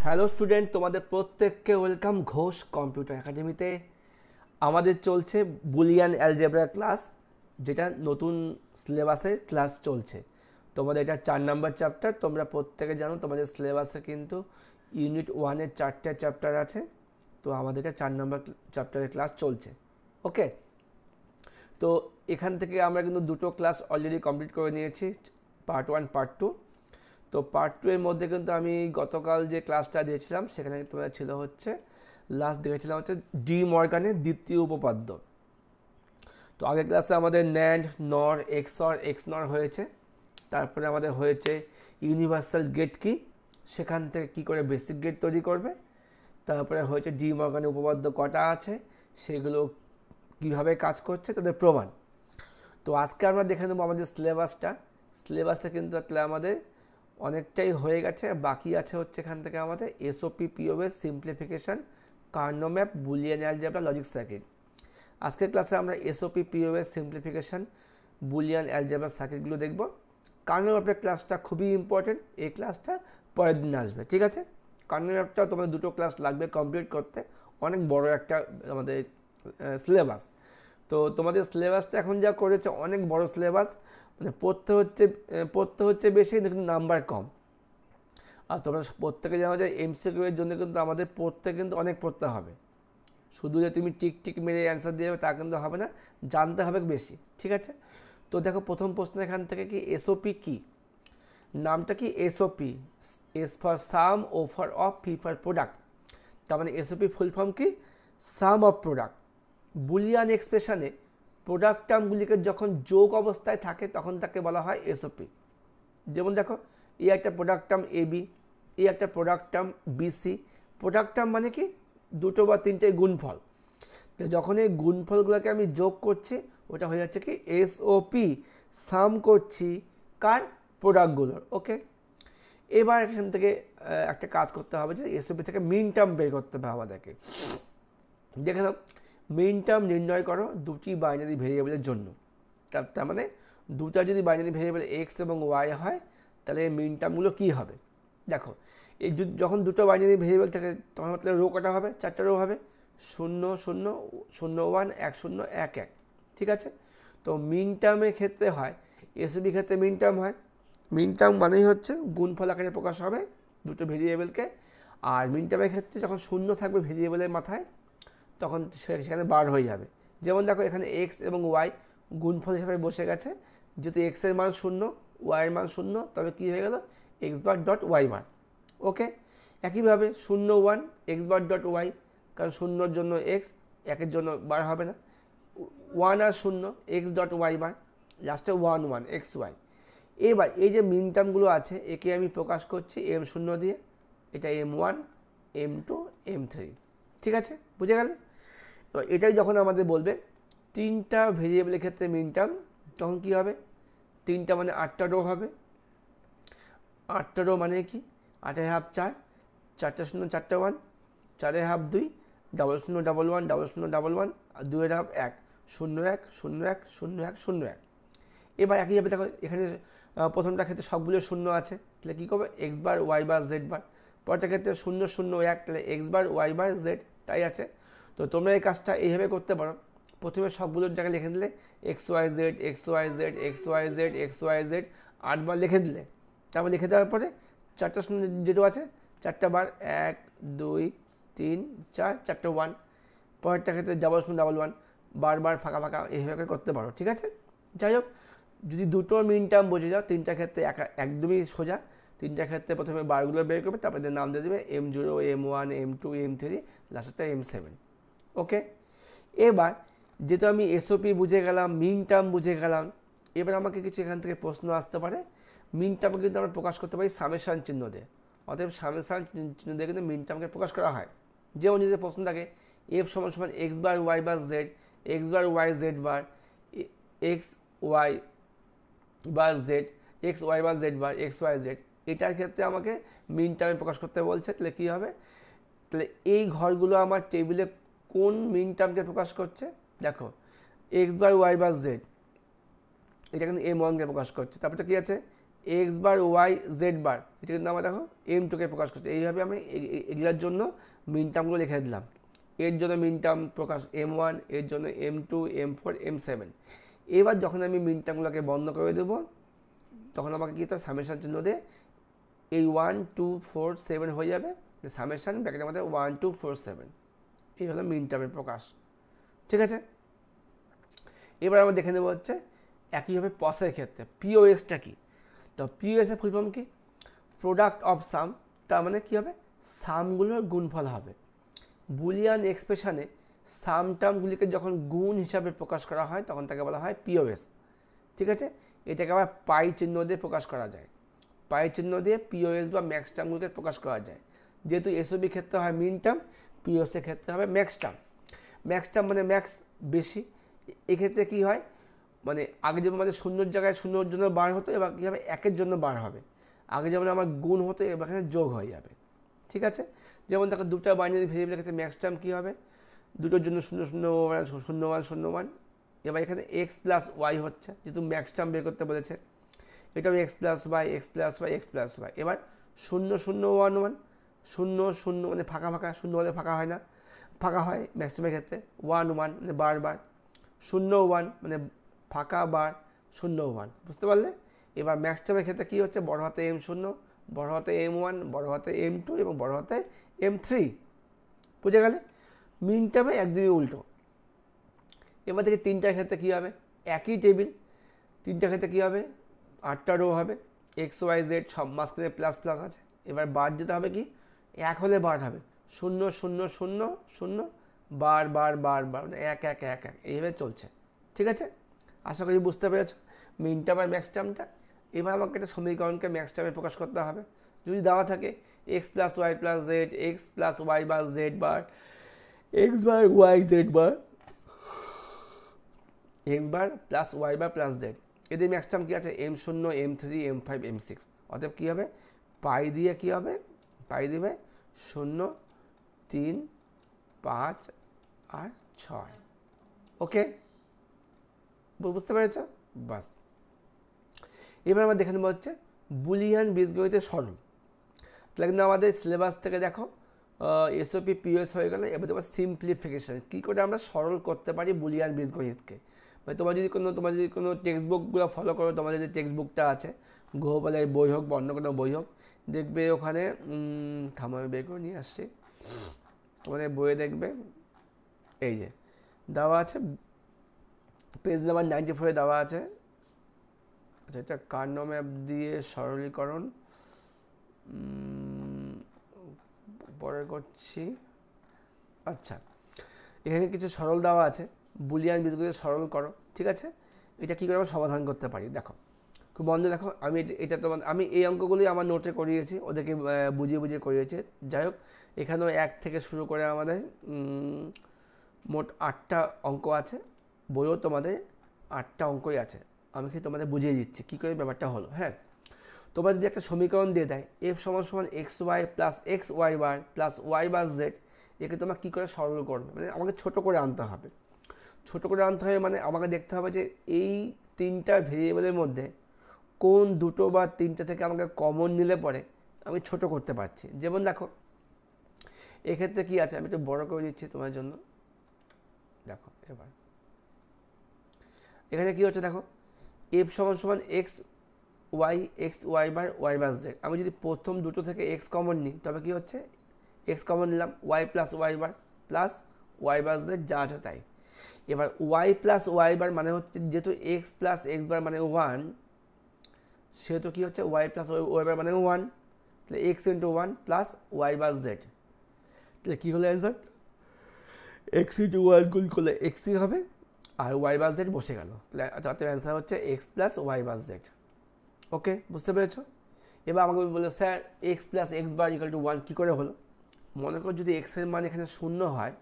Hello student, তোমাদের প্রত্যেককে welcome Ghosh computer একাডেমিতে। আমাদের চলছে বুলিয়ান অ্যালজেব্রা ক্লাস, যেটা নতুন সিলেবাসের ক্লাস চলছে। তোমাদের এটা 4 নম্বর চ্যাপ্টার। তোমরা প্রত্যেকে জানো তোমাদের সিলেবাসে কিন্তু ইউনিট 1-এর 4টে চ্যাপ্টার আছে। তো আমাদের এটা 4 নম্বর চ্যাপ্টারের ক্লাস চলছে। ওকে, তো এখান থেকে আমরা কিন্তু দুটো ক্লাস অলরেডি কমপ্লিট করে নিয়েছি, পার্ট 1 পার্ট 2। তো পার্ট 2 এর মধ্যে কিন্তু আমি গতকাল যে ক্লাসটা দিয়েছিলাম সেখানে তোমার ছিল হচ্ছে লাস্ট দেখেছিলাম হচ্ছে ডি মর্গানের দ্বিতীয় উপপাদ্য। তো আগের ক্লাসে আমাদের ন্যান্ড, নর, এক্সঅর, এক্সনর হয়েছে। তারপরে আমাদের হয়েছে ইউনিভার্সাল গেট কি, সেখান থেকে কী করে বেসিক গেট তৈরি করবে। তারপরে হয়েছে ডি মর্গানের উপপাদ্য কটা আছে, সেগুলো কীভাবে কাজ করছে, তাদের প্রমাণ। তো আজকে আমরা দেখে নেবো আমাদের সিলেবাসে কিন্তু একটা আমাদের অনেকটাই হয়ে গেছে, বাকি আছে হচ্ছে এখান থেকে আমাদের SOP, POS, simplification, Karnaugh map, Boolean algebra, logic circuit. আজকের ক্লাসে আমরা SOP, POS, simplification, Boolean algebra সার্কিটগুলো দেখব। কার্নো ম্যাপের ক্লাসটা খুবই ইম্পর্টেন্ট, এই ক্লাসটা পরের দিন আসবে, ঠিক আছে। কার্নো ম্যাপটা তোমাদের দুটো ক্লাস লাগবে কমপ্লিট করতে, অনেক বড় একটা আমাদের সিলেবাস। তো তোমাদের সিলেবাসটা এখন যা করেছে অনেক বড় সিলেবাস, মানে পড়তে হচ্ছে বেশি কিন্তু নাম্বার কম। আর তোমরা প্রত্যেকে জানো যে এমসিকিউ এর জন্য কিন্তু আমাদের কিন্তু অনেক পড়তে হবে। শুধু যে তুমি টিক টিক মেরে অ্যান্সার দিয়ে তা কিন্তু হবে না, জানতে হবে বেশি, ঠিক আছে। তো দেখো প্রথম প্রশ্ন এখান থেকে কি এসওপি কি, নামটা কি SOP, S for sum, O for of, P for product. তার মানে এসওপি ফুল ফর্ম কি, সাম অফ প্রোডাক্ট। বুলিয়ান এক্সপ্রেশনে প্রোডাক্ট টার্মগুলিকে যখন যোগ অবস্থায় থাকে তখন তাকে বলা হয় এসওপি। যেমন দেখো, এই একটা প্রোডাক্ট টার্ম এবি, এই একটা product term BC. Product term মানে কি, দুটো বা তিনটে গুণফল। তো যখন এই গুণফলগুলোকে আমি যোগ করছি ওটা হয়ে যাচ্ছে কি এসওপি, সাম করছি কার, প্রোডাক্টগুলোর। ওকে, এবার এখান থেকে একটা কাজ করতে হবে যে এসওপি থেকে মিন টার্ম বের করতে হবে আমাদেরকে। দেখে নাও, মিন টার্ম নির্ণয় করো দুটি বাইনারি ভেরিয়েবলের জন্য। তার মানে দুটা যদি বাইনারি ভেরিয়েবল এক্স এবং ওয়াই হয় তাহলে এই মিন টার্মগুলো কী হবে। দেখো, এই যখন দুটো বাইনারি ভেরিয়েবল থাকে তখন তাহলে রো কটা হবে, 4টে রো হবে, 0 0 0 1 1 0 1 1, ঠিক আছে। তো মিন টার্মের ক্ষেত্রে হয়, এসওপি ক্ষেত্রে মিন টার্ম হয়। মিন টার্ম মানেই হচ্ছে গুণফল আকারে প্রকাশ হবে দুটো ভেরিয়েবলকে। আর মিন টার্মের ক্ষেত্রে যখন 0 থাকবে ভেরিয়েবলের মাথায় তখন সেখানে বার হয়ে যাবে। যেমন দেখো এখানে এক্স এবং ওয়াই গুণফল হিসাবে বসে গেছে, যেহেতু এক্সের মান 0, ওয়াইয়ের মান 0, তবে কী হয়ে গেল x bar dot y bar. ওকে, একইভাবে 0 1 এক্স বার ডট ওয়াই, কারণ 0-র জন্য এক্স, 1-এর জন্য বার হবে না, 1 আর 0 এক্স ডট ওয়াই বার, লাস্টে 1 1 এক্স ওয়াই। এবার এই যে মিন টার্মগুলো আছে একে আমি প্রকাশ করছি M0 দিয়ে, এটা M1, M2, M3, ঠিক আছে, বুঝে গেলে। তো এটাই যখন আমাদের বলবে তিনটা ভেরিয়েবলের ক্ষেত্রে মিন টার্ম, তখন কী হবে, তিনটা মানে 8টা রো হবে। 8টা রো মানে কি, 8-এর হাফ 4, 4টে 0 4টে 1, 4-এর হাফ 2, 0 0 1 1 0 0 1 1, আর 2-এর হাফ 1 0 1 0 1 0 1 0 1। এবার একইভাবে দেখো এখানে প্রথমটা ক্ষেত্রে সবগুলো 0 আছে, তাহলে কী করবে x bar, Y bar, Z বার। পরেরটা ক্ষেত্রে 0 0 1, তাহলে x bar, Y bar, Z, তাই আছে। তো তোমরা এই কাজটা এইভাবে করতে পারো, প্রথমে সবগুলোর জায়গায় লিখে দিলে X Y Z, X Y Z, X Y Z, X Y Z, 8বার লিখে দিলে। তারপর লিখে দেওয়ার পরে 4টা 0 যেটা আছে 4টা বার 1 2 3 4, 4টে 1। পরেরটা ক্ষেত্রে 0 0 1 1, বারবার ফাঁকা ফাঁকা এইভাবে করতে পারো, ঠিক আছে। যাই হোক, যদি দুটো মিন টার্ম বোঝে যাও, তিনটা ক্ষেত্রে একদমই সোজা। তিনটা ক্ষেত্রে প্রথমে বারগুলো বের করবে, তারপরে নাম দিয়ে দেবে M0, M1, M2, M3, লাস্টটা M7। ওকে, এবার যেহেতু আমি এসওপি বুঝে গেলাম, মিন টার্ম বুঝে গেলাম, এবার আমাকে কিছু এখান থেকে প্রশ্ন আসতে পারে। মিন টার্মকে কিন্তু আমরা প্রকাশ করতে পারি সামেশান চিহ্ন দিয়ে, অতএব সামেশান চিহ্ন দিয়ে কিন্তু মিন টার্মকে প্রকাশ করা হয়। যেমন যদি প্রশ্ন থাকে এফ সমান সমান x bar Y bar Z, x bar Y Z bar, x Y bar Z, X Y bar Z bar, x Y Z, এটার ক্ষেত্রে আমাকে মিন টার্মে প্রকাশ করতে বলছে, তাহলে কী হবে, তাহলে এই ঘরগুলো আমার টেবিলে কোন মিন টার্মকে প্রকাশ করছে। দেখো x bar Y bar Z, এটা কিন্তু M1কে প্রকাশ করছে। তারপরে কী আছে এক্স বার ওয়াই জেড বার, এটা কিন্তু আমরা দেখো M2কে প্রকাশ করছি। এইভাবে আমি এগুলোর জন্য মিন টার্মগুলো লিখে দিলাম। এর জন্য মিন টার্ম প্রকাশ M1, এর জন্য M2, M4, M7। এবার যখন আমি মিন টার্মগুলোকে বন্ধ করে দেবো তখন আমাকে কি তার সামেশন চিহ্ন দিয়ে এই 1 2 4 7 হয়ে যাবে, সামেশন ব্র্যাকেটের মধ্যে 1 2 4 7। এই হলো মিন টার্মের প্রকাশ, ঠিক আছে। এবার আমরা দেখে নেবো হচ্ছে একইভাবে পসের ক্ষেত্রে পিওএসটা কি। তো পিওএসের ফুল ফর্ম কি? প্রোডাক্ট অফ সাম, তার মানে কী হবে? সামগুলোর গুণফল হবে। বুলিয়ান এক্সপ্রেশনে সাম টার্মগুলিকে যখন গুণ হিসাবে প্রকাশ করা হয় তখন তাকে বলা হয় পিওএস, ঠিক আছে। এটাকে আবার পাই চিহ্ন দিয়ে প্রকাশ করা যায়। পাই চিহ্ন দিয়ে পিওএস বা ম্যাক্স টার্মগুলিকে প্রকাশ করা যায়। যেহেতু এসওবি ক্ষেত্রে হয় মিন টার্ম, পিওএসের ক্ষেত্রে হবে ম্যাক্স টার্ম। ম্যাক্স টার্ম মানে ম্যাক্স বেশি। এক্ষেত্রে কী হয়, মানে আগে যেমন আমাদের শূন্যর জায়গায় শূন্যর জন্য বার হতো, এবার কী হবে একের জন্য বার হবে। আগে যেমন আমার গুণ হতো এবার এখানে যোগ হয়ে যাবে, ঠিক আছে। যেমন দেখো দুটো বাইনারি ভেরিয়েবলের ক্ষেত্রে ম্যাক্স টার্ম কী হবে, দুটোর জন্য 0 0 1 0 1 0 1। এবার এখানে এক্স প্লাস ওয়াই হচ্ছে, যেহেতু ম্যাক্স টার্ম বের করতে বলেছে, এটাও X plus Y X plus Y X plus Y. এবার 0 0 1 1 0 0 মানে ফাঁকা ফাঁকা, শূন্য হলে ফাঁকা হয় না, ফাঁকা হয় ম্যাক্সিমামের ক্ষেত্রে। 1 1 মানে বার 0 1 মানে ফাঁকা বার 0 1, বুঝতে পারলে। এবার ম্যাক্স টার্মের ক্ষেত্রে কী হচ্ছে, বড় হাতে M0, বড় হাতে M1, বড় হাতে M2 এবং বড় হাতে M3, বুঝে গেলে। মিন টার্মে একদমই উল্টো। এবার থেকে তিনটার ক্ষেত্রে কী হবে, একই টেবিল, তিনটার ক্ষেত্রে কী হবে, 8টা রো হবে, এক্স ওয়াই জেড সব মাঝখানে প্লাস প্লাস আছে। এবার বার যেতে হবে কি, এক হলে বার হবে 0 0 0 0 বার মানে 1 1 1 1, এইভাবে চলছে, ঠিক আছে। আশা করি বুঝতে পেরেছ মিন টার্ম আর ম্যাক্স টার্মটা। এবার আমাকে একটা সমীকরণকে ম্যাক্স টার্মে প্রকাশ করতে হবে। যদি দেওয়া থাকে X plus Y plus Z, X plus Y bar Z bar, X bar Y Z bar, X bar plus Y bar plus Z, এদের ম্যাক্স টার্ম কী আছে, M0 M3 M5 M6। অতএব কী হবে, পাই দিয়ে কী হবে, পাই দিবে 0 3 5 আর 6। ওকে, বুঝতে পেরেছ? বাস। এবার আমরা দেখে নেবো হচ্ছে বুলিয়ান বীজগণিতের সরল। তাহলে কিন্তু আমাদের সিলেবাস থেকে দেখো এসওপি পিওএস হয়ে গেলে। এবার তোমার সিম্পলিফিকেশান, কী করে আমরা সরল করতে পারি বুলিয়ান বীজগণিতকে। মানে তোমার যদি কোনো টেক্সট বুকগুলো ফলো করো, তোমাদের যে টেক্সট বুকটা আছে গৃহপালের বই হোক বা অন্য কোনো বই হোক, দেখবে ওখানে থামো আমি বের করে নিয়ে আসছি, তোমাদের বইয়ে দেখবে এই যে দেওয়া আছে পেজ নাম্বার 94 দেওয়া আছে। আচ্ছা, এটা কার্নো ম্যাপ দিয়ে সরলীকরণ পরে করছি। আচ্ছা, এখানে কিছু সরল দেওয়া আছে, বুলিয়ান বীজগণিত সরল করো, ঠিক আছে। এটা কী করে আমরা সমাধান করতে পারি দেখো, খুব মন দিয়ে দেখো। এটা তোমার আমি এই অঙ্কগুলোই আমার নোটে করিয়েছি, ওদেরকে বুঝিয়ে করিয়েছি। যাই হোক, এখানেও 1 থেকে শুরু করে আমাদের মোট 8টা অঙ্ক আছে, বইও তোমাদের 8টা অঙ্কই আছে। আমি কি তোমাদের বুঝিয়ে দিচ্ছি কী করে ব্যাপারটা হলো। হ্যাঁ, তোমার যদি একটা সমীকরণ দিয়ে দেয় f সমান X Y plus X Y bar plus Y bar Z, একে তোমার কী করে সরল করবে, মানে আমাকে ছোট করে আনতে হবে। ছোট করে আনতে হবে মানে আমাকে দেখতে হবে যে এই তিনটা ভেরিয়েবলের মধ্যে কোন দুটো বা তিনটা থেকে আমাকে কমন নিলে পরে আমি ছোট করতে পারছি। যেমন দেখো এক্ষেত্রে কী আছে, আমি একটু বড় করে দিচ্ছি তোমার জন্য। দেখো এবার এখানে কী হচ্ছে, দেখো f সমান এক্স ওয়াই বার ওয়াই বার জেড। আমি যদি প্রথম দুটো থেকে এক্স কমন নিই তবে কী হচ্ছে, এক্স কমন নিলাম, Y plus Y bar plus Y bar Z যা আছে তাই। এবার ওয়াই প্লাস ওয়াই বার মানে হচ্ছে, যেহেতু এক্স প্লাস এক্স বার মানে 1, সেহেতু কী হচ্ছে ওয়াই প্লাস ওয়াই বার মানে 1, তাহলে x into 1 plus Y bar Z. তাহলে কী হলো অ্যান্সার, এক্স ইন্টু 1 গুণ করলে এক্সই হবে আর ওয়াই বার জেড বসে গেল। তাহলে অ্যান্সার হচ্ছে x plus Y bar Z. ওকে, বুঝতে পেরেছ? এবার আমাকে বললো sir x plus x bar equal to 1 কী করে হলো। মনে করো যদি এক্সের মান এখানে 0 হয়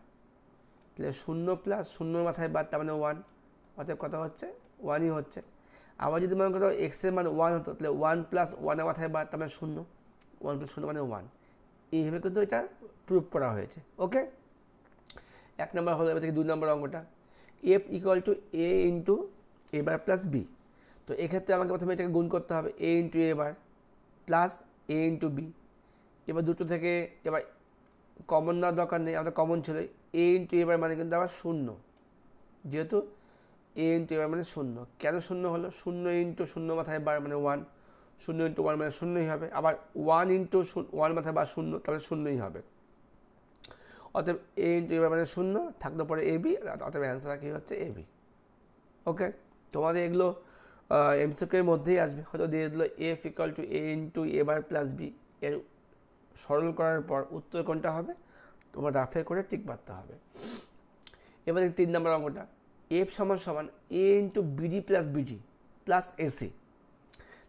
তাহলে 0 প্লাস 0 মাথায় বার, তার মানে 1, অতএব কথা হচ্ছে 1ই হচ্ছে। আবার যদি মনে করো এক্সের মান 1 হতো তাহলে 1 প্লাস 1 মাথায় বার, তার মানে 0, 1 প্লাস 0 মানে 1। এইভাবে কিন্তু এটা প্রুভ করা হয়েছে। ওকে, 1 নম্বর হলো। এবার থেকে 2 নম্বর অঙ্কটা, F equal to A into A bar plus B. তো এক্ষেত্রে আমাকে প্রথমে এটাকে গুণ করতে হবে A into A bar plus A into B. এবার দুটো থেকে এবার কমন নেওয়ার দরকার নেই, আমাদের কমন ছিল এ ইন্টু এ বার মানে কিন্তু আবার শূন্য, যেহেতু এ ইন্টু এ বার মানে শূন্য। কেন শূন্য হলো? শূন্য ইন্টু শূন্য মাথায় বার মানে ওয়ান, শূন্য ইন্টু ওয়ান মানে শূন্যই হবে, আবার ওয়ান ইন্টু ওয়ান মাথায় বার শূন্য, তাহলে শূন্যই হবে। অতএব এ ইন্টু এ বার মানে শূন্য, থাকলে পরে এ বি, অতএব অ্যান্সার কী হচ্ছে এ বি। ওকে, তোমাদের এগুলো এমসিকিউর মধ্যেই আসবে, হয়তো দিয়ে দিল F equal to A into A bar plus B, এর সরল করার পর উত্তর কোনটা হবে তোমার রাফে করে টিক মারতে হবে। এবার 3 নম্বর অঙ্কটা, এফ সমান সমান A into BD plus BD plus AC.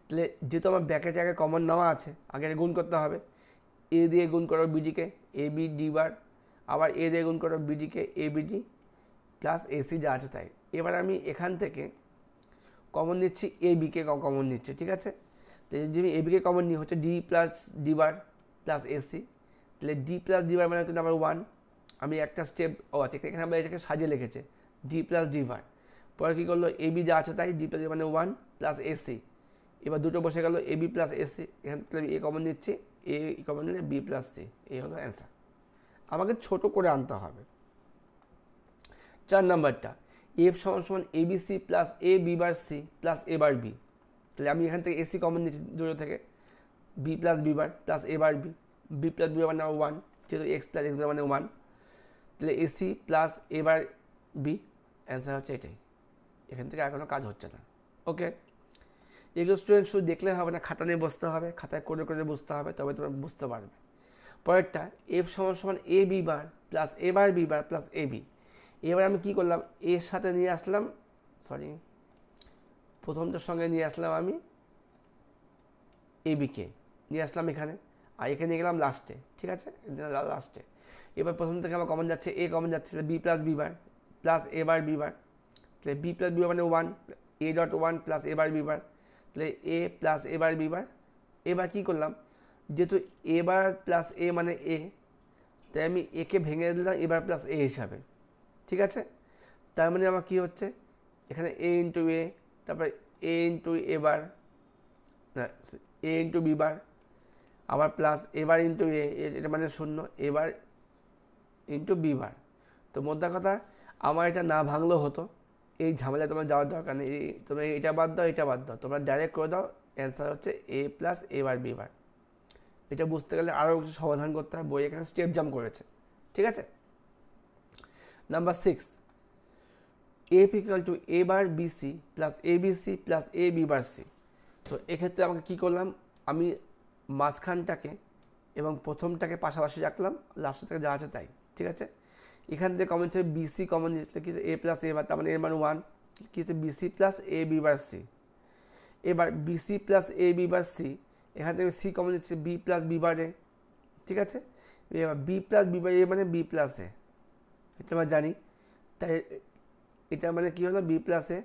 তাহলে যেহেতু আমার ব্যাকেটে আগে কমন নেওয়া আছে, আগে গুণ করতে হবে, এ দিয়ে গুণ করো বিডিকে এ বি ডি বার, আবার এ দিয়ে গুণ করো বিডিকে এ বিডি প্লাস এসি যা আছে তাই। এবার আমি এখান থেকে কমন নিচ্ছি এ বিকে কমন নিচ্ছি, ঠিক আছে। তো যদি আমি এ বিকে কমন নিই হচ্ছে ডি প্লাস ডি বার প্লাস এসি, তাহলে ডি প্লাস ডি বার মানে কিন্তু আমার ওয়ান। আমি একটা স্টেপ আছে এখানে আমরা এটাকে সাজিয়ে লিখেছে ডি প্লাস ডি বার, পরে কী করলো এ বি যা আছে তাই, ডি প্লাস মানে ওয়ান প্লাস এসি। এবার দুটো বসে গেল এ বি প্লাস এসি, এখান থেকে আমি এ কমন নিচ্ছি, এ কমন নিলে বি প্লাস সি, এই হলো অ্যান্সার। আমাকে ছোট করে আনতে হবে। 4 নম্বরটা, এফ সমান সমান A B C plus A B bar C plus A bar B. তাহলে আমি এখান থেকে এসি কমন নিচ্ছি দুটো থেকে, B plus B bar plus A bar B, B plus B bar মানে ওয়ান, যেহেতু এক্স প্লাস এক্স বার মানে ওয়ান, তাহলে AC plus A bar B, answer হচ্ছে এটাই। এখান থেকে আর কোনো কাজ হচ্ছে না। ওকে, এগুলো স্টুডেন্ট শুধু দেখলে হবে না, খাতা নিয়ে বসতে হবে, খাতায় করে করে বুঝতে হবে, তবে তোমরা বুঝতে পারবে। পরেরটা, এফ সমান সমান A B bar plus A bar B bar plus A B. এবার আমি কী করলাম, এর সাথে নিয়ে আসলাম, প্রথমটার সঙ্গে নিয়ে আসলাম আমি এ বিকে নিয়ে আসলাম এখানে, আর এখানে নিয়ে গেলাম লাস্টে, ঠিক আছে, লাস্টে। এবার প্রথম থেকে আমার কমন যাচ্ছে এ কমন যাচ্ছে, B plus B bar plus A bar B bar, তাহলে বি প্লাস বি বার মানে one, A dot one plus A bar B bar, তাহলে A plus A bar B বার। এবার কী করলাম, যেহেতু এ বার প্লাস এ মানে এ, তাই আমি একে ভেঙে দিলাম এ বার প্লাস এ হিসাবে, ঠিক আছে। তার মানে আমার কী হচ্ছে, এখানে এ ইন্টু এ, তারপরে এ into A bar, A into B বার, আবার প্লাস এ বার ইন্টু এ, এটা মানে শূন্য, এ বার ইন্টু বি বার। তো মোদ্দা কথা, আমার এটা না ভাঙলেও হতো, এই ঝামেলা তোমার যাওয়ার দরকার নেই, তোমরা এটা বাদ দাও এটা বাদ দাও, তোমরা ডাইরেক্ট করে দাও, অ্যান্সার হচ্ছে এ প্লাস এ বার বি বার। এটা বুঝতে গেলে আরও কিছু সমাধান করতে হয়, বই এখানে স্টেপ জাম্প করেছে, ঠিক আছে। Number 6, F equal to A bar B C plus A B C plus A B bar C. তো এক্ষেত্রে আমাকে কী করলাম, আমি মাঝখানটাকে এবং প্রথমটাকে পাশাপাশি রাখলাম, লাস্টটাকে যা আছে তাই, ঠিক আছে। এখান থেকে কমন হচ্ছে বিসি কমন নিচ্ছে, কী হচ্ছে এ প্লাস এ বার, তার মানে এর মান ওয়ান, কী হচ্ছে BC plus A B bar C. এবার BC plus A B bar C, এখান থেকে সি কমন নিচ্ছে বি প্লাস বি বার এ, ঠিক আছে। এবার B plus B bar A মানে বি প্লাস এ, এটা আমরা জানি, তাই এটা মানে কী হলো বি প্লাস এ,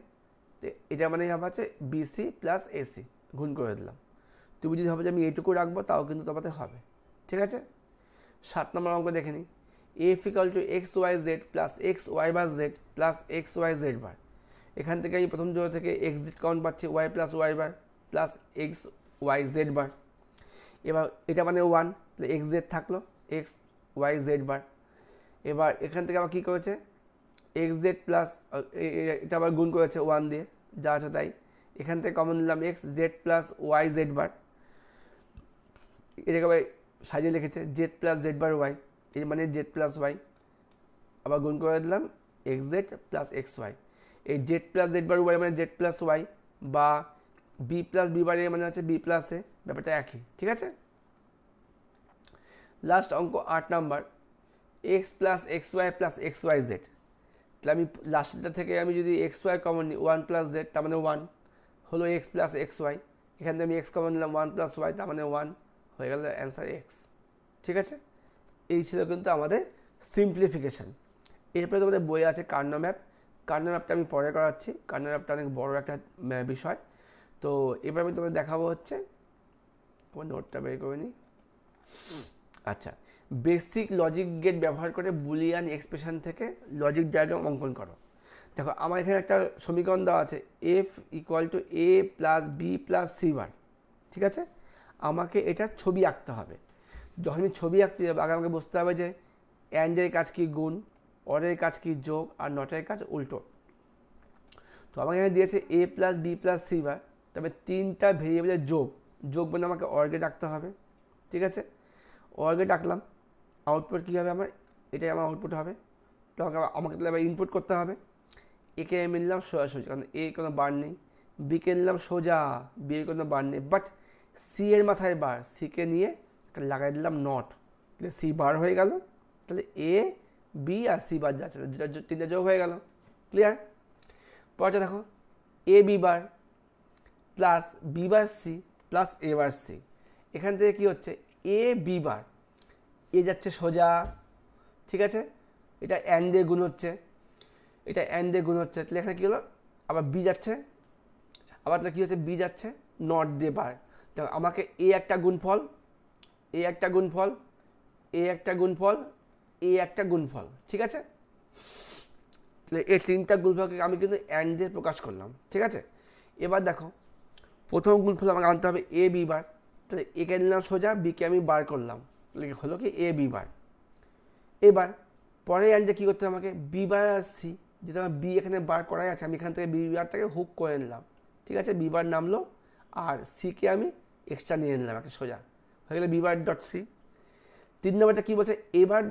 এটা মানে হবে হচ্ছে বিসি প্লাস এসি, গুণ করে দিলাম। তুমি যদি ভাবো যে আমি এইটুকু রাখবো, তাও কিন্তু তোমাতে হবে, ঠিক আছে। 7 নম্বর অঙ্ক দেখে নিই, F equal to X Y Z plus X Y bar Z plus X Y Z bar. এখান থেকে আমি প্রথম জোড়া থেকে এক্স জেড কাউন্ট পাচ্ছি, Y plus Y bar plus X Y Z bar. এবার এটা মানে ওয়ান, তাহলে এক্স জেড থাকলো এক্স ওয়াই জেড বার। এবার এখান থেকে আবার কী করেছে, এক্স জেড প্লাস, এটা আবার গুণ করেছে ওয়ান দিয়ে, যা আছে তাই। এখান থেকে কমন নিলাম X Z plus Y Z bar, এটাকে আবার সাজিয়ে লিখেছে Z plus Z bar Y, এই মানে জেড প্লাস ওয়াই, আবার গুণ করে দিলাম X Z plus X Y. এই Z plus Z bar Y মানে জেড প্লাস ওয়াই, বা B plus B bar A মানে হচ্ছে বি প্লাস এ, ব্যাপারটা একই, ঠিক আছে। লাস্ট অঙ্ক 8 নাম্বার, X plus X Y plus X Y Z. তাহলে আমি লাস্টটা থেকে আমি যদি এক্স ওয়াই কমন নিই, ওয়ান প্লাস জেড তার মানে ওয়ান হলো এক্স প্লাস এক্স ওয়াই, এখান থেকে আমি এক্স কমন নিলাম ওয়ান প্লাস ওয়াই তার মানে ওয়ান, হয়ে গেল অ্যান্সার এক্স, ঠিক আছে। এই ছিল কিন্তু আমাদের সিম্পলিফিকেশান। এরপরে তোমাদের বই আছে কার্নো ম্যাপ, কার্নো ম্যাপটা আমি পরে করাচ্ছি, কার্নো ম্যাপটা অনেক বড় একটা বিষয়। তো এবার আমি তোমাদের দেখাবো হচ্ছে, আমার নোটটা বের করে নিই। আচ্ছা, বেসিক লজিক গেট ব্যবহার করে বুলিয়ান এক্সপ্রেশন থেকে লজিক ডায়াগ্রাম অঙ্কন করো। দেখো আমার এখানে একটা সমীকরণ দেওয়া আছে F equal to A plus B plus C bar, ঠিক আছে। আমাকে এটার ছবি আঁকতে হবে। যখন আমি ছবি আঁকতে যাবো আগে আমাকে বুঝতে হবে যে অ্যান্ডের কাজ কি গুণ, অরের কাজ কি যোগ, আর নটের কাজ উল্টো। তো আমাকে এখানে দিয়েছে A plus B plus C bar, তবে তিনটা ভেরিয়েবলের যোগ মানে আমাকে অর্গে ডাকতে হবে, ঠিক আছে। অর্গে ডাকলাম, আউটপুট কী হবে আমার, এটাই আমার আউটপুট হবে। তো আমাকে তাহলে আবার ইনপুট করতে হবে। একে আমি নিলাম সোজাসুজি, কারণ এ কোনো বার নেই। বিকে নিলাম সোজা, বি এর কোনো বার নেই, বাট সি এর মাথায় বার, সিকে নিয়ে লাগাই দিলাম নট, তাহলে সি বার হয়ে গেল। তাহলে এ বি আর সি বার যাচ্ছে, দুটা তিনটা যোগ হয়ে গেল। ক্লিয়ার? পরে দেখো A B bar plus B bar C plus A bar C, এখান থেকে কী হচ্ছে এ বি বার, এ যাচ্ছে সোজা, ঠিক আছে। এটা অ্যান্ড দিয়ে গুণ হচ্ছে, এটা অ্যান্ড দিয়ে গুণ হচ্ছে, তাহলে এখানে কী হলো আবার বি যাচ্ছে, আবার তাহলে কী হচ্ছে বি যাচ্ছে নট দিয়ে বার। দেখো আমাকে এ একটা গুণফল, এ একটা গুণফল, এ একটা গুণফল, এ একটা গুণফল, ঠিক আছে। তাহলে এই তিনটা গুণফলকে আমি কিন্তু অ্যান্ড দিয়ে প্রকাশ করলাম, ঠিক আছে। এবার দেখো প্রথম গুণফল আমাকে আনতে হবে এ বি বার, তাহলে একে নিলাম সোজা, বিকে আমি বার করলাম, তাহলে হলো কি এ বি বার। এবার পরে অ্যান্ডে কী করতে হবে আমাকে বি বার আর সি, যেটা আমার বি এখানে বার করাই আছে, আমি এখান থেকে বি বারটাকে হুক করে নিলাম, ঠিক আছে। বি বার নামলো আর সিকে আমি এক্সট্রা নিয়ে নিলাম একটা সোজা, হয়ে গেলে বি বার ডট সি। 3 নম্বরটা কী বলছে এবার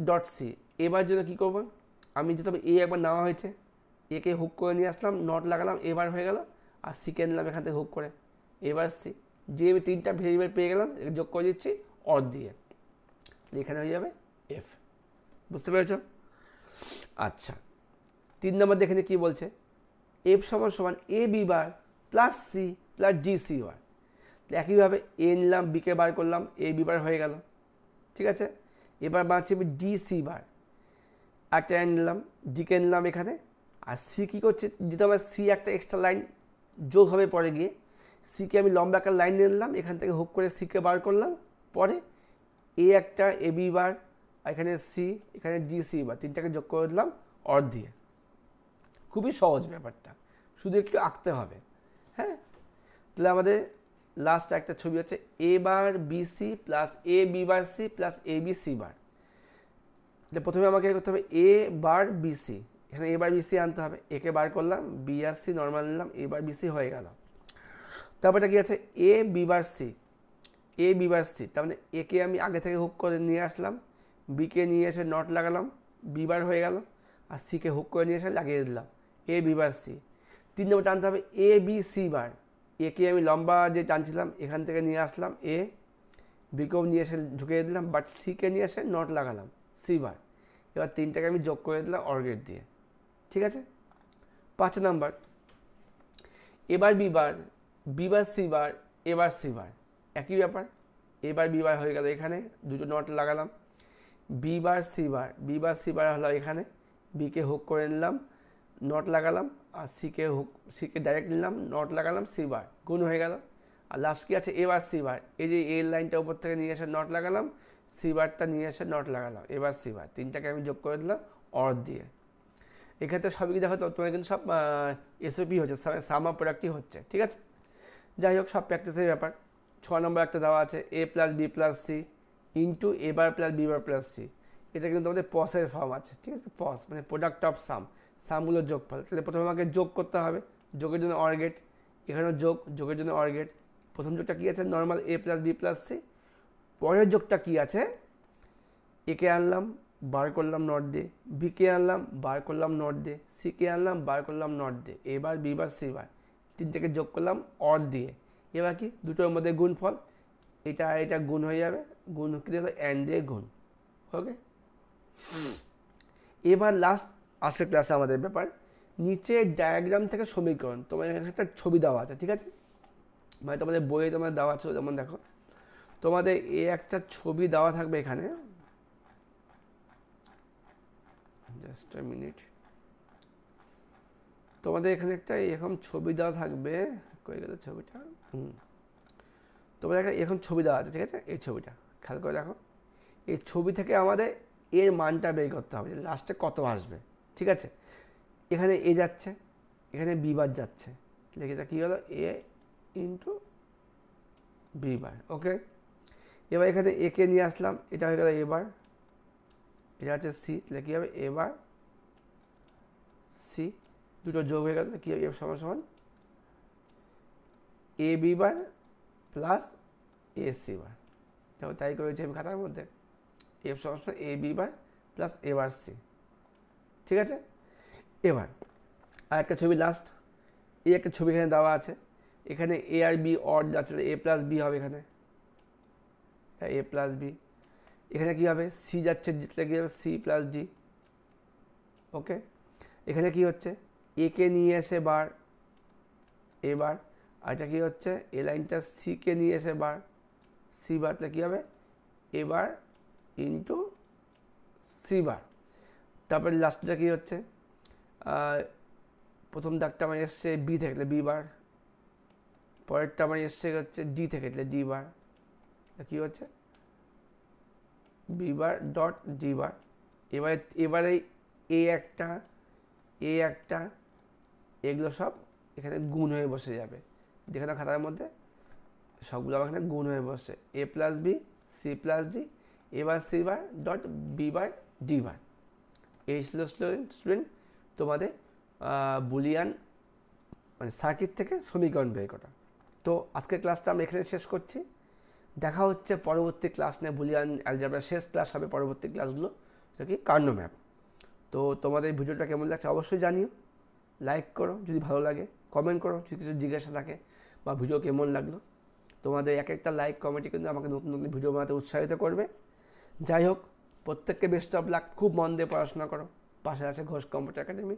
ডট সি, এবার জন্য কী করবো আমি, যেহেতু এ একবার নেওয়া হয়েছে, একে হুক করে নিয়ে আসলাম, নট লাগালাম, এবার হয়ে গেল, আর সিকে নিলাম এখান থেকে হুক করে, এবার সি, যে আমি তিনটা ভেরিয়েবল পেয়ে গেলাম, যোগ করে দিচ্ছি অর দিয়ে, এখানে হয়ে যাবে এফ। বুঝতে পেরেছ? আচ্ছা 3 নম্বর দেখে কী বলছে, এফ সমান সমান A B bar plus C plus D C bar. একইভাবে এ নিলাম, বিকে বার করলাম, এ বি বার হয়ে গেল, ঠিক আছে। এবার বাঁচছে ডি সি বার, একটা নিলাম, ডিকে নিলাম এখানে, আর সি কী করছে, যেহেতু আমার সি একটা এক্সট্রা লাইন যোগ হবে পরে গিয়ে, সিকে আমি লম্বা একটা লাইন নিয়ে নিলাম, এখান থেকে হুক করে সিকে বার করলাম, পরে এ একটা এ বি বার, এখানে সি, এখানে ডি সি বার, তিনটাকে যোগ করে দিলাম অর দিয়ে। খুবই সহজ ব্যাপারটা, শুধু একটু আঁকতে হবে। হ্যাঁ, তাহলে আমাদের লাস্ট একটা ছবি হচ্ছে এ bar B C plus A B bar C plus A B C বার। প্রথমে আমাকে করতে হবে এ বার বি সি, এখানে এ বার বি সি আনতে হবে, একে বার করলাম, বি আর সি নর্মাল নিলাম, এ বার বি সি হয়ে গেল। তারপরটা কি আছে এ বি বার সি, এ বি বার সি, তার মানে একে আমি আগে থেকে হুক করে নিয়ে আসলাম, বিকে নিয়ে এসে নট লাগালাম, বি বার হয়ে গেল, আর সিকে হুক করে নিয়ে এসে লাগিয়ে দিলাম এ বি বার সি। 3 নম্বর টানতে হবে এ বি সি বার, একে আমি লম্বা যে টানছিলাম এখান থেকে নিয়ে আসলাম এ, বিকেও নিয়ে এসে ঢুকিয়ে দিলাম, বাট সিকে নিয়ে এসে নট লাগালাম সি বার। এবার তিনটাকে আমি যোগ করে দিলাম অর্গেট দিয়ে, ঠিক আছে। 5 নম্বর এবার B bar, B bar C bar, এবার সি বার, একই ব্যাপার, এবার বি বার হয়ে গেল, এখানে দুটো নট লাগালাম, B bar C bar, B bar C bar হলো এখানে, বিকে হুক করে নিলাম, নট লাগালাম, আর সিকে ডাইরেক্ট নিলাম, নট লাগালাম, সি বার গুণ হয়ে গেল। আর লাস্ট কি আছে এবার সি বার, এই যে এর লাইনটা উপর থেকে নিয়ে এসে নট লাগালাম, সি বারটা নিয়ে এসে নট লাগালাম, এবার সি বার, তিনটাকে আমি যোগ করে দিলাম অর দিয়ে। এক্ষেত্রে সবই কি দেখো তো তোমার কিন্তু সব এসওপি হচ্ছে, সামা প্রোডাক্টই হচ্ছে, ঠিক আছে। যাই হোক সব প্র্যাকটিসের ব্যাপার। 6 নম্বর একটা দেওয়া আছে A plus B plus C into A bar plus B bar plus C, এটা কিন্তু আমাদের পসের ফর্ম আছে, ঠিক আছে। পস মানে প্রোডাক্ট অফ সামগুলোর যোগফল। তাহলে প্রথমে আমাকে যোগ করতে হবে, যোগের জন্য অর গেট, এখানেও যোগের জন্য অর গেট। প্রথম যোগটা কী আছে নর্মাল এ প্লাস বি প্লাস সি, পরের যোগটা কী আছে একে আনলাম বার করলাম নট দিয়ে, বিকে আনলাম বার করলাম নট দিয়ে, সিকে আনলাম বার করলাম নট দিয়ে, এবার বি বার সি বার, তিনটাকে যোগ করলাম অর দিয়ে। এবার কি দুটোর মধ্যে গুণফল, এটা আর এটা গুণ হয়ে যাবে, গুণ কি দেখো অ্যান্ড দিয়ে গুণ, ওকে। এবার লাস্ট আসে ক্লাসে আমাদের ব্যাপার নিচে ডায়াগ্রাম থেকে সমীকরণ, তোমার একটা ছবি দেওয়া আছে, ঠিক আছে। মানে তোমাদের বইয়ে তোমাদের দেওয়া আছে, যেমন দেখো তোমাদের এই একটা ছবি দেওয়া থাকবে এখানে, জাস্ট আ মিনিট, তোমাদের এখানে একটা এরকম ছবি দেওয়া থাকবে, কই গেল ছবিটা, তোমাদের একটা এরকম ছবি দেওয়া আছে, ঠিক আছে। এই ছবিটা খেয়াল করে দেখো, এই ছবি থেকে আমাদের এর মানটা বের করতে হবে যে লাস্টে কত আসবে, ঠিক আছে। এখানে এ যাচ্ছে, এখানে বি বার যাচ্ছে, তাহলে এটা কী হলো এ ইন্টু বি বার। ওকে, এবার এখানে একে নিয়ে আসলাম, এটা হয়ে গেল এ বার, এটা হচ্ছে সি, তাহলে কী হবে এ বার সি, দুটো যোগ হয়ে গেল, কী হবে এফ সমান সমান A B bar plus A C bar. দেখো তাই করেছি আমি খাতার মধ্যে, এফ সমান সমান A B bar plus A bar C. ঠিক আছে, এবার আর একটা ছবি লাস্ট, এই একটা ছবি এখানে দেওয়া আছে, এখানে এ আর বি অড যাচ্ছে, এ প্লাস বি হবে এখানে, এ প্লাস বি, এখানে কী হবে সি যাচ্ছে, জিতলে কী হবে সি প্লাস ডি। ওকে, এখানে কি হচ্ছে একে নিয়ে এসে বার এ বার, আর এটা কী হচ্ছে এ লাইনটা সিকে নিয়ে এসে বার সি বার, তাহলে কী হবে এ বার ইন্টু সি বার। তারপরে লাস্টটা কী হচ্ছে প্রথম দাগটা আমার এসছে বি থেকে, তাহলে বি বার, পরেরটা আমার এসছে হচ্ছে ডি থেকে, তাহলে ডি বার, কী হচ্ছে বি বার ডট ডি বার। এবারে এ একটা এগুলো সব এখানে গুণ হয়ে বসে যাবে, যেখানে খাতার মধ্যে সবগুলো আমার এখানে গুণ হয়ে বসে, A plus B C plus D এবার C bar dot B bar D bar. এই ছিল স্টুডেন্ট তোমাদের বুলিয়ান মানে সার্কিট থেকে সমীকরণ বের করা। তো আজকের ক্লাসটা আমরা এখানে শেষ করছি, দেখা হচ্ছে পরবর্তী ক্লাস নিয়ে, বুলিয়ান অ্যালজেব্রার শেষ ক্লাস হবে পরবর্তী ক্লাসগুলো, সেটা কি কার্নো ম্যাপ। তো তোমাদের ভিডিওটা কেমন লাগছে অবশ্যই জানিও, লাইক করো যদি ভালো লাগে, কমেন্ট করো যদি কিছু জিজ্ঞাসা থাকে বা ভিডিও কেমন লাগলো। তোমাদের এক একটা লাইক কমেন্টই কিন্তু আমাকে নতুন নতুন ভিডিও বানাতে উৎসাহিত করবে। যাই হোক, প্রত্যেককে বেস্ট অফ লাক, খুব মন দিয়ে পড়াশোনা করো, পাশে আছে ঘোষ কম্পিউটার একাডেমি।